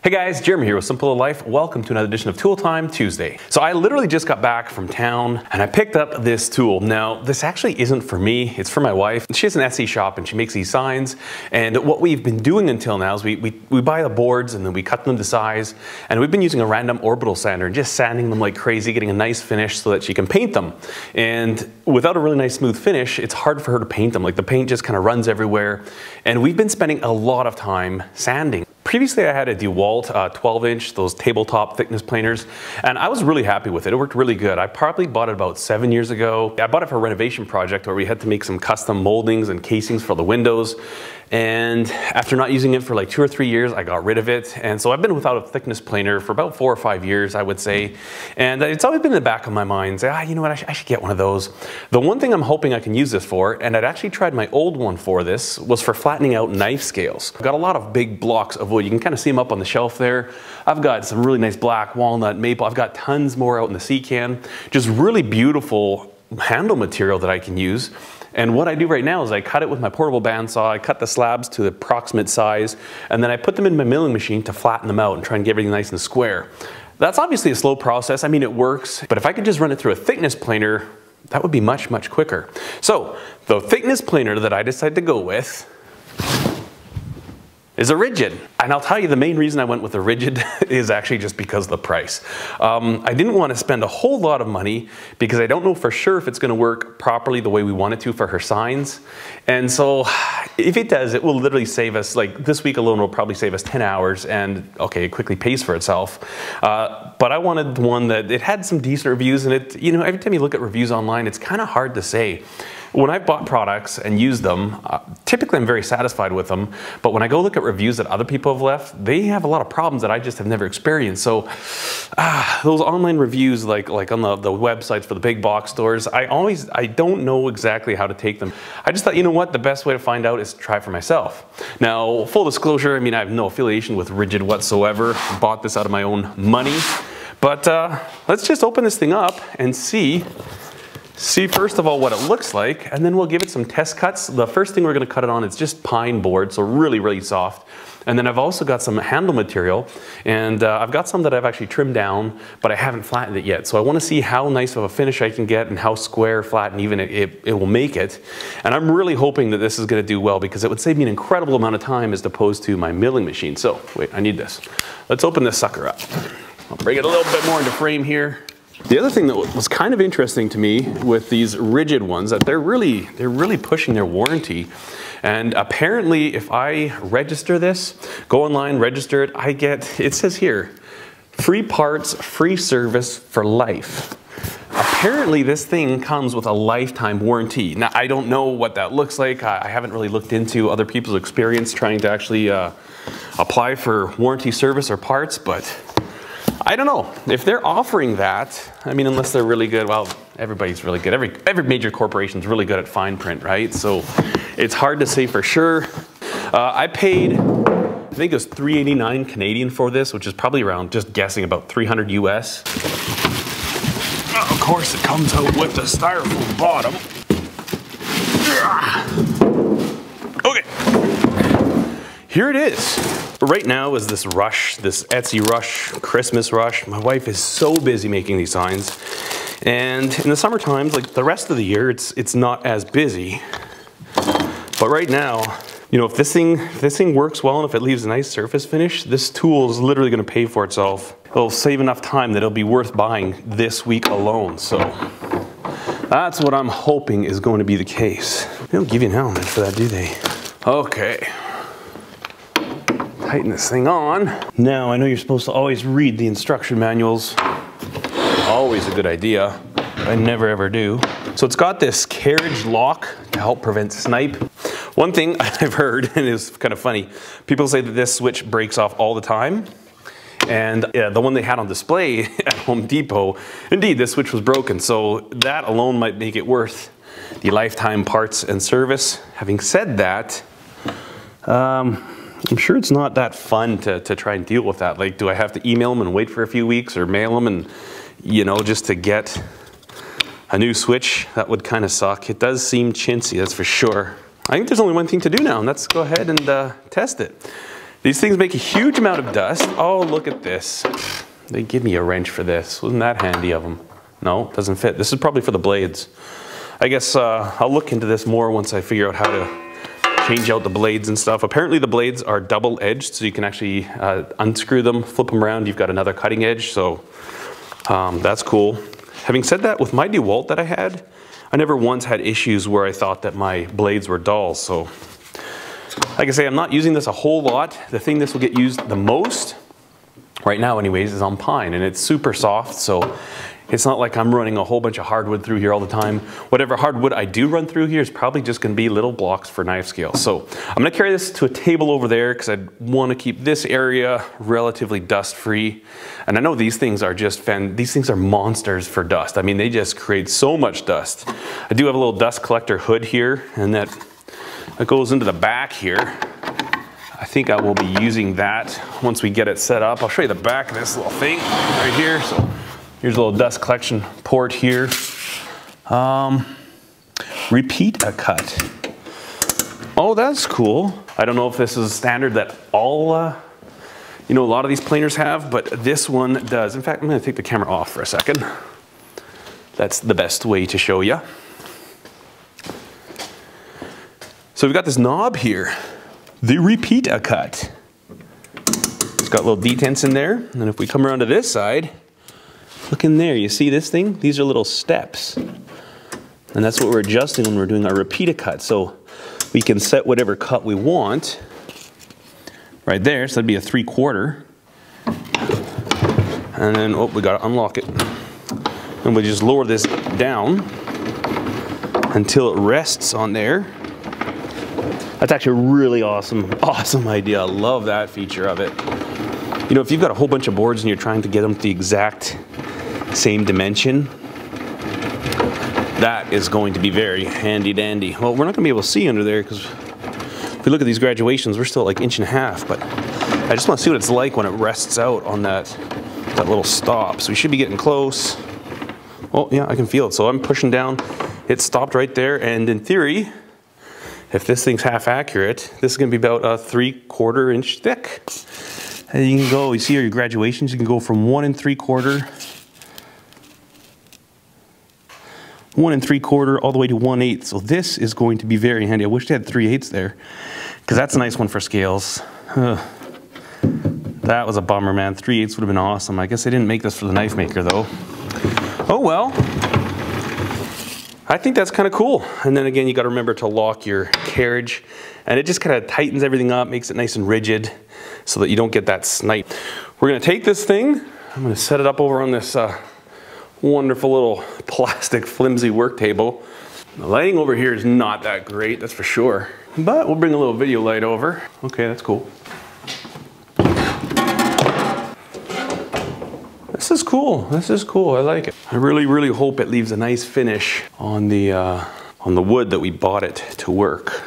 Hey guys, Jeremy here with Simple Life. Welcome to another edition of Tool Time Tuesday. So I literally just got back from town and I picked up this tool. Now, this actually isn't for me, it's for my wife. She has an Etsy shop and she makes these signs. And what we've been doing until now is we buy the boards and then we cut them to size. And we've been using a random orbital sander and just sanding them like crazy, getting a nice finish so that she can paint them. And without a really nice smooth finish, it's hard for her to paint them. Like the paint just kind of runs everywhere. And we've been spending a lot of time sanding. Previously, I had a DeWalt 12-inch, those tabletop thickness planers, and I was really happy with it. It worked really good. I probably bought it about 7 years ago. I bought it for a renovation project where we had to make some custom moldings and casings for the windows. And after not using it for like 2 or 3 years, I got rid of it. And so I've been without a thickness planer for about 4 or 5 years, I would say. And it's always been in the back of my mind, say, you know what, I should get one of those. The one thing I'm hoping I can use this for, and I'd actually tried my old one for this, was for flattening out knife scales. I've got a lot of big blocks of wood. You can kind of see them up on the shelf there. I've got some really nice black walnut, maple. I've got tons more out in the sea can. Just really beautiful handle material that I can use. And what I do right now is I cut it with my portable bandsaw, I cut the slabs to the approximate size, and then I put them in my milling machine to flatten them out and try and get everything nice and square. That's obviously a slow process. I mean, it works, but if I could just run it through a thickness planer, that would be much, much quicker. So the thickness planer that I decided to go with is a rigid. And I'll tell you the main reason I went with a rigid is actually just because of the price. I didn't want to spend a whole lot of money because I don't know for sure if it's going to work properly the way we want it to for her signs. And so if it does, it will literally save us, like this week alone will probably save us 10 hours and okay, it quickly pays for itself. But I wanted one that it had some decent reviews, and it, you know, every time you look at reviews online, it's kind of hard to say. When I've bought products and used them, typically I'm very satisfied with them, but when I go look at reviews that other people have left, they have a lot of problems that I just have never experienced. So those online reviews, like on the websites for the big box stores, I don't know exactly how to take them. I just thought, you know what, the best way to find out is to try it for myself. Now, full disclosure, I mean, I have no affiliation with Rigid whatsoever. I bought this out of my own money, but let's just open this thing up and see first of all what it looks like, and then we'll give it some test cuts. The first thing we're going to cut it on is just pine board, so really, really soft. And then I've also got some handle material, and I've got some that I've actually trimmed down, but I haven't flattened it yet. So I want to see how nice of a finish I can get and how square, flat, and even it will make it. And I'm really hoping that this is going to do well because it would save me an incredible amount of time as opposed to my milling machine. So wait, I need this. Let's open this sucker up. I'll bring it a little bit more into frame here. The other thing that was kind of interesting to me with these rigid ones, that they're really pushing their warranty. And apparently if I register this, go online, register it, it says here, free parts, free service for life. Apparently this thing comes with a lifetime warranty. Now I don't know what that looks like. I haven't really looked into other people's experience trying to actually apply for warranty service or parts, but I don't know. If they're offering that, I mean, unless they're really good, well, everybody's really good. Every major corporation's really good at fine print, right? So it's hard to say for sure. I paid, I think it was $3.89 Canadian for this, which is probably around, just guessing, about 300 US. Of course, it comes out with the styrofoam bottom. Okay, here it is. Right now is this rush, this Etsy rush, Christmas rush. My wife is so busy making these signs. And in the summer times, like the rest of the year, it's not as busy. But right now, you know, if this thing works well and if it leaves a nice surface finish, this tool is literally going to pay for itself. It'll save enough time that it'll be worth buying this week alone. So that's what I'm hoping is going to be the case. They don't give you an element for that, do they? Okay. Tighten this thing on. Now, I know you're supposed to always read the instruction manuals. Always a good idea, but I never ever do. So it's got this carriage lock to help prevent snipe. One thing I've heard, and it's kind of funny, people say that this switch breaks off all the time. And the one they had on display at Home Depot, indeed, this switch was broken. So that alone might make it worth the lifetime parts and service. Having said that, I'm sure it's not that fun to try and deal with that. Like, do I have to email them and wait for a few weeks, or mail them and, you know, just to get a new switch? That would kind of suck. It does seem chintzy, that's for sure. I think there's only one thing to do now, and that's go ahead and test it. These things make a huge amount of dust. Oh, look at this. They give me a wrench for this. Wasn't that handy of them? No, it doesn't fit. This is probably for the blades. I guess I'll look into this more once I figure out how to change out the blades and stuff. Apparently the blades are double-edged, so you can actually unscrew them, flip them around, you've got another cutting edge, so that's cool. Having said that, with my DeWalt that I had, I never once had issues where I thought that my blades were dull, so like I say, I'm not using this a whole lot. The thing this will get used the most, right now anyways, is on pine, and it's super soft, so it's not like I'm running a whole bunch of hardwood through here all the time. Whatever hardwood I do run through here is probably just going to be little blocks for knife scale. So I'm going to carry this to a table over there because I want to keep this area relatively dust free. And I know these things are just these things are monsters for dust. I mean, they just create so much dust. I do have a little dust collector hood here, and that goes into the back here. I think I will be using that once we get it set up. I'll show you the back of this little thing right here. So here's a little dust collection port here. Repeat a cut. Oh, that's cool. I don't know if this is standard that all, you know, a lot of these planers have, but this one does. In fact, I'm going to take the camera off for a second. That's the best way to show you. So we've got this knob here, the repeat a cut. It's got little detents in there, and if we come around to this side, look in there, you see this thing? These are little steps. And that's what we're adjusting when we're doing our repeat a cut. So we can set whatever cut we want right there, so that'd be a 3/4. And then, oh, we gotta unlock it. And we just lower this down until it rests on there. That's actually a really awesome idea. I love that feature of it. You know, if you've got a whole bunch of boards and you're trying to get them the exact same dimension, that is going to be very handy dandy. Well, we're not going to be able to see under there because if we look at these graduations, we're still like 1.5 inches, but I just want to see what it's like when it rests out on that little stop. So we should be getting close. Oh yeah, I can feel it. So I'm pushing down. It stopped right there, and in theory, if this thing's half accurate, this is going to be about a 3/4 inch thick. And you can go, you see your graduations, you can go from 1 3/4, 1 3/4 all the way to 1/8. So this is going to be very handy. I wish they had 3/8 there, because that's a nice one for scales. That was a bummer, man. 3/8 would have been awesome. I guess they didn't make this for the knife maker though. Oh well. I think that's kind of cool. And then again, you got to remember to lock your carriage, and it just kind of tightens everything up, makes it nice and rigid so that you don't get that snipe. We're going to take this thing, I'm going to set it up over on this wonderful little plastic flimsy work table. The lighting over here is not that great, that's for sure, but we'll bring a little video light over. Okay, that's cool. This is cool. This is cool. I like it. I really, really hope it leaves a nice finish on the wood that we bought it to work.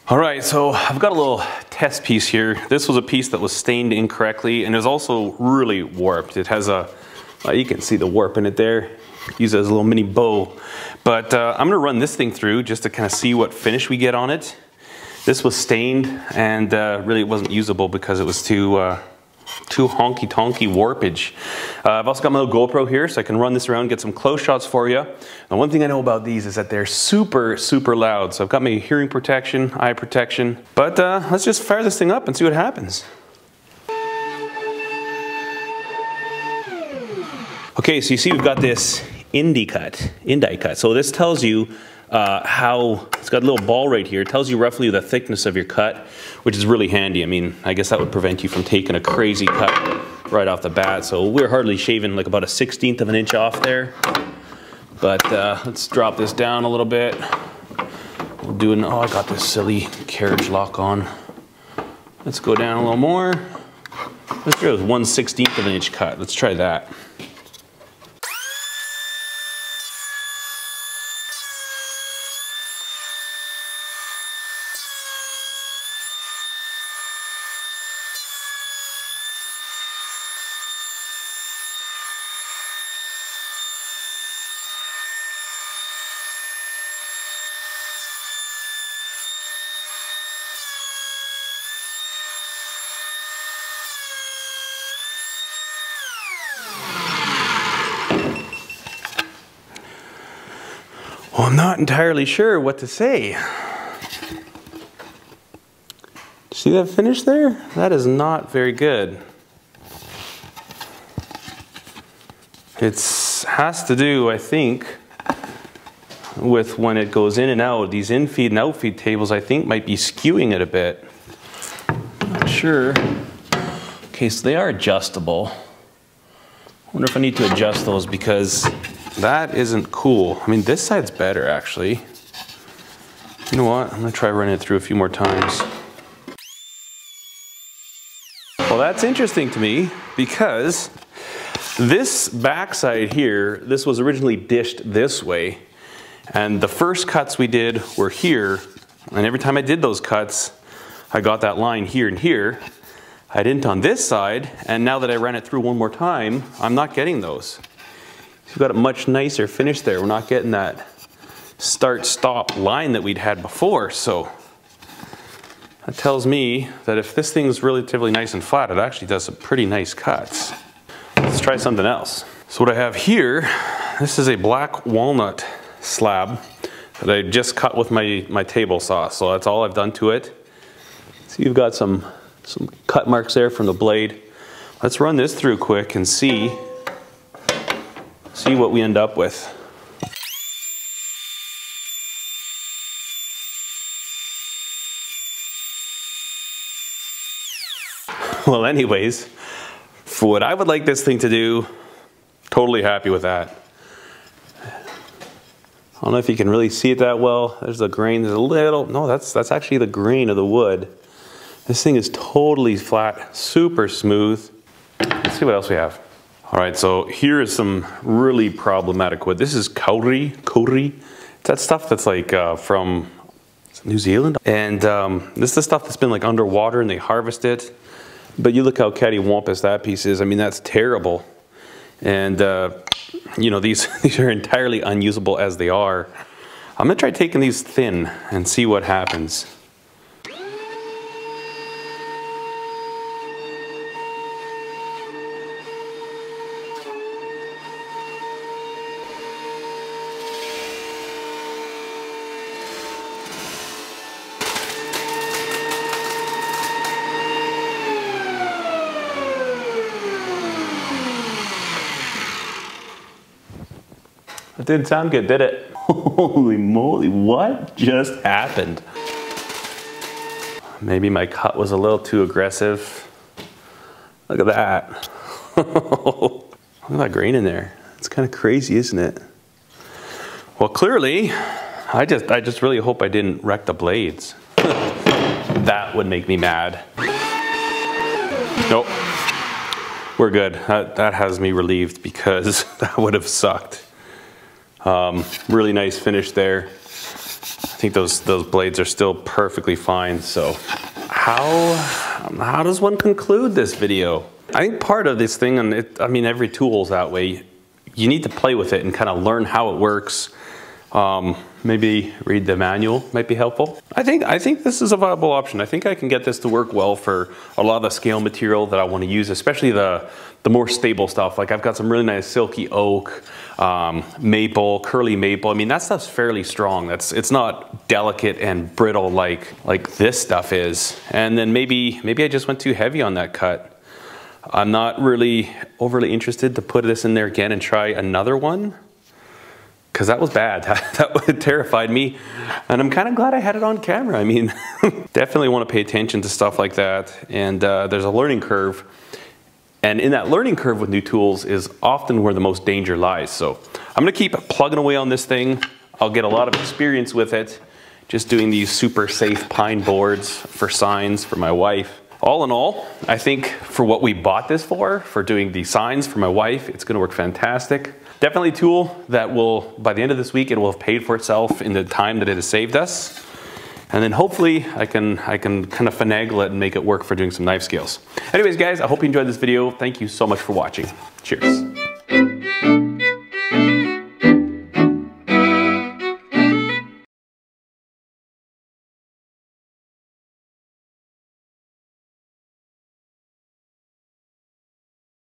All right, so I've got a little test piece here. This was a piece that was stained incorrectly, and is also really warped. It has a, you can see the warp in it there. Use it as a little mini bow. But I'm gonna run this thing through just to kind of see what finish we get on it. This was stained, and really it wasn't usable because it was too honky-tonky warpage. I've also got my little GoPro here, so I can run this around, get some close shots for you. Now, one thing I know about these is that they're super, super loud. So I've got my hearing protection, eye protection. But let's just fire this thing up and see what happens. Okay, so you see we've got this indie cut. So this tells you how, it's got a little ball right here. It tells you roughly the thickness of your cut, which is really handy. I mean, I guess that would prevent you from taking a crazy cut right off the bat. So we're hardly shaving like about a 1/16 of an inch off there. But let's drop this down a little bit. We'll do an, oh, I got this silly carriage lock on. Let's go down a little more. Let's go with 1/16 of an inch cut. Let's try that. I'm not entirely sure what to say. See that finish there? That is not very good. It has to do, I think, with when it goes in and out. These infeed and outfeed tables, I think, might be skewing it a bit. Not sure. Okay, so they are adjustable. I wonder if I need to adjust those because that isn't cool. I mean, this side's better, actually. You know what? I'm gonna try running it through a few more times. Well, that's interesting to me because this backside here, this was originally dished this way. And the first cuts we did were here. And every time I did those cuts, I got that line here and here. I didn't on this side. And now that I ran it through one more time, I'm not getting those. We've got a much nicer finish there. We're not getting that start-stop line that we'd had before. So that tells me that if this thing's relatively nice and flat, it actually does some pretty nice cuts. Let's try something else. So what I have here, this is a black walnut slab that I just cut with my table saw. So that's all I've done to it. See, you've got some cut marks there from the blade. Let's run this through quick and see what we end up with. Well, anyways, for what I would like this thing to do, totally happy with that. I don't know if you can really see it that well. There's the grain, there's a little, no, that's actually the grain of the wood. This thing is totally flat, super smooth. Let's see what else we have. All right, so here is some really problematic wood. This is kauri. It's that stuff that's like from New Zealand. And this is the stuff that's been like underwater and they harvest it. But you look how cattywampus that piece is. I mean, that's terrible. And you know, these are entirely unusable as they are. I'm gonna try taking these thin and see what happens. It didn't sound good, did it? Holy moly, what just happened? Maybe my cut was a little too aggressive. Look at that. Look at that grain in there. It's kind of crazy, isn't it? Well, clearly, I just really hope I didn't wreck the blades. That would make me mad. Nope, we're good. That has me relieved because that would have sucked. Really nice finish there. I think those blades are still perfectly fine. So how does one conclude this video? I think part of this thing, and I mean every tool's that way, you need to play with it and kind of learn how it works. Maybe read the manual might be helpful. I think this is a viable option. I think I can get this to work well for a lot of the scale material that I want to use, especially the more stable stuff. Like I've got some really nice silky oak, maple, curly maple. I mean, that stuff's fairly strong. It's not delicate and brittle like this stuff is. And then maybe I just went too heavy on that cut. I'm not really overly interested to put this in there again and try another one, because that was bad. That terrified me. And I'm kind of glad I had it on camera. I mean, definitely want to pay attention to stuff like that. And there's a learning curve. And in that learning curve with new tools is often where the most danger lies. So I'm gonna keep plugging away on this thing. I'll get a lot of experience with it, just doing these super safe pine boards for signs for my wife. All in all, I think for what we bought this for doing the signs for my wife, it's gonna work fantastic. Definitely a tool that will, by the end of this week, it will have paid for itself in the time that it has saved us. And then hopefully I can kind of finagle it and make it work for doing some knife scales. Anyways, guys, I hope you enjoyed this video. Thank you so much for watching. Cheers.